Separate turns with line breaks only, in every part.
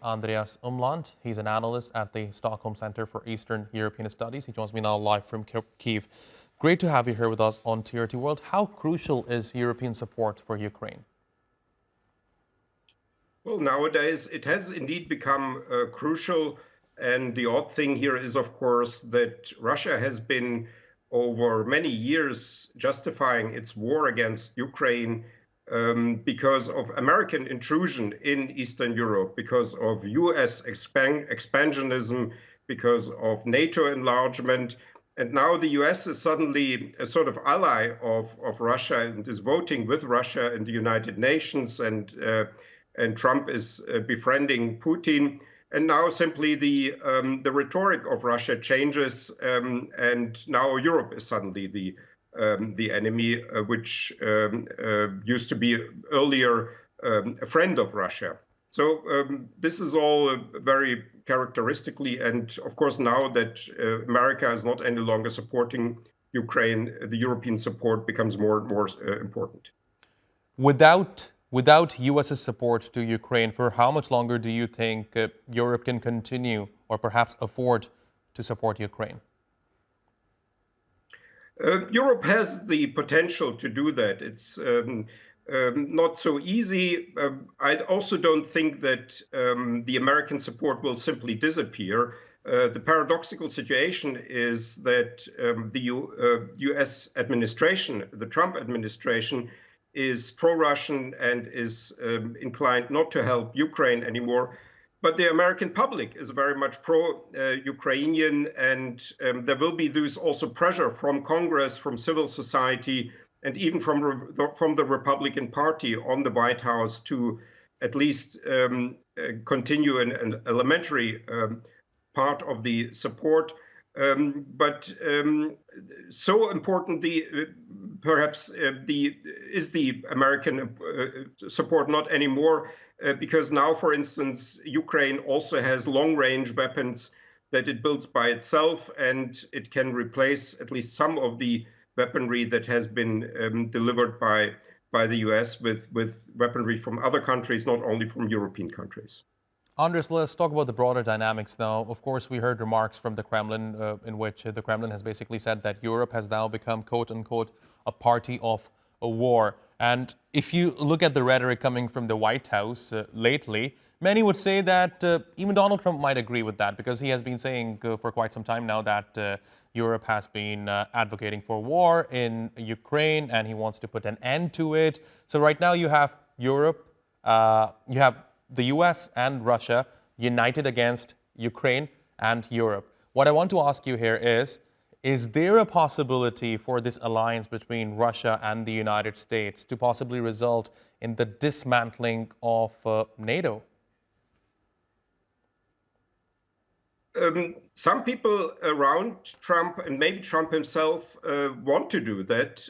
Andreas Umland. He's an analyst at the Stockholm Centre for Eastern European Studies. He joins me now live from Kyiv. Great to have you here with us on TRT World. How crucial is European support for Ukraine?
Well, nowadays it has indeed become crucial. And the odd thing here is, of course, that Russia has been over many years justifying its war against Ukraine because of American intrusion in Eastern Europe, because of US expansionism, because of NATO enlargement. And now the US is suddenly a sort of ally of Russia and is voting with Russia in the United Nations, and Trump is befriending Putin. And now simply the rhetoric of Russia changes, and now Europe is suddenly the enemy, which used to be earlier a friend of Russia. So this is all very characteristically, and of course now that America is not any longer supporting Ukraine, the European support becomes more and more important.
Without US's support to Ukraine, for how much longer do you think Europe can continue or perhaps afford to support Ukraine?
Europe has the potential to do that. It's not so easy. I also don't think that the American support will simply disappear. The paradoxical situation is that the US administration, the Trump administration, is pro-Russian and is inclined not to help Ukraine anymore. But the American public is very much pro-Ukrainian, and there will be also pressure from Congress, from civil society, and even from the Republican Party on the White House to at least continue an elementary part of the support. But so important, perhaps is the American support not anymore, because now, for instance, Ukraine also has long-range weapons that it builds by itself, and it can replace at least some of the weaponry that has been delivered by the US with weaponry from other countries, not only from European countries.
Andres, let's talk about the broader dynamics now. Of course, we heard remarks from the Kremlin in which the Kremlin has basically said that Europe has now become, quote unquote, a party of a war. And if you look at the rhetoric coming from the White House lately, many would say that even Donald Trump might agree with that, because he has been saying for quite some time now that Europe has been advocating for war in Ukraine and he wants to put an end to it. So right now you have Europe, you have the US and Russia united against Ukraine and Europe. What I want to ask you here is there a possibility for this alliance between Russia and the United States to possibly result in the dismantling of NATO?
Some people around Trump, and maybe Trump himself, want to do that.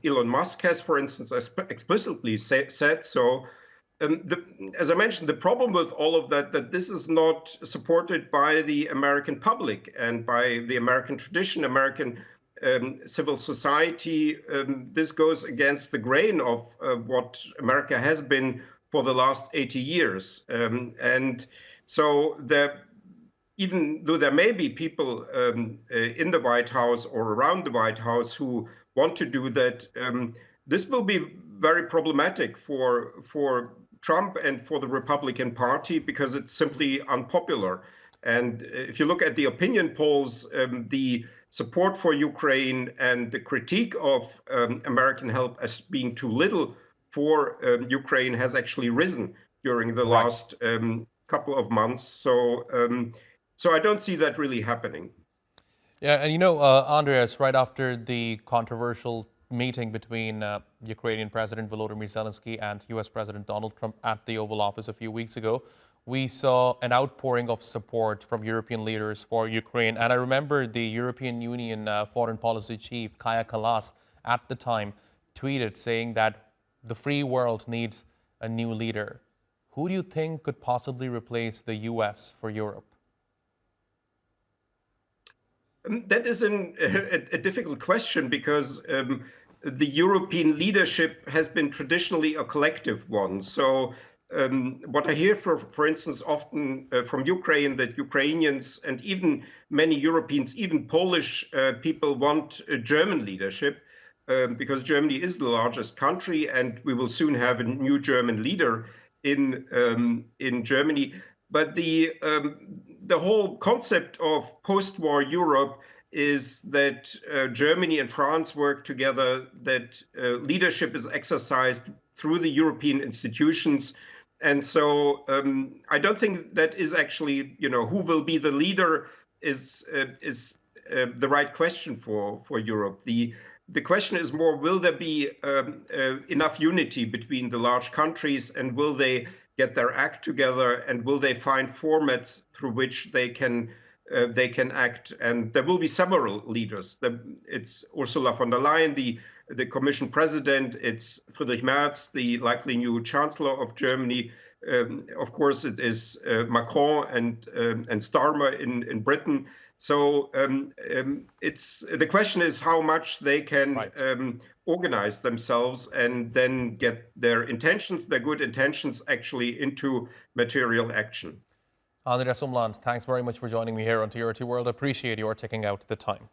Elon Musk has, for instance, explicitly said so. As I mentioned, the problem with all of that this is not supported by the American public and by the American tradition, American civil society. This goes against the grain of what America has been for the last 80 years. And so even though there may be people in the White House or around the White House who want to do that, this will be very problematic for Trump and for the Republican Party, because it's simply unpopular. And if you look at the opinion polls, the support for Ukraine and the critique of American help as being too little for Ukraine has actually risen during the last couple of months. So I don't see that really happening.
Yeah, and Andreas, right after the controversial meeting between Ukrainian President Volodymyr Zelensky and US President Donald Trump at the Oval Office a few weeks ago, we saw an outpouring of support from European leaders for Ukraine. And I remember the European Union foreign policy chief, Kaja Kallas, at the time tweeted saying that the free world needs a new leader. Who do you think could possibly replace the US for Europe?
That is a difficult question, because the European leadership has been traditionally a collective one. So what I hear, for instance, often from Ukraine, that Ukrainians and even many Europeans, even Polish people, want German leadership, because Germany is the largest country, and we will soon have a new German leader in Germany. But the whole concept of post-war Europe is that Germany and France work together, that leadership is exercised through the European institutions. And so I don't think that is actually, who will be the leader is the right question for Europe. The question is more, will there be enough unity between the large countries, and will they get their act together, and will they find formats through which they can act? And there will be several leaders. It's Ursula von der Leyen, the Commission President. It's Friedrich Merz, the likely new Chancellor of Germany. Of course, it is Macron and Starmer in Britain. So the question is how much they can organize themselves and then get their good intentions, actually into material action.
Andreas Umland, thanks very much for joining me here on TRT World. Appreciate your taking out the time.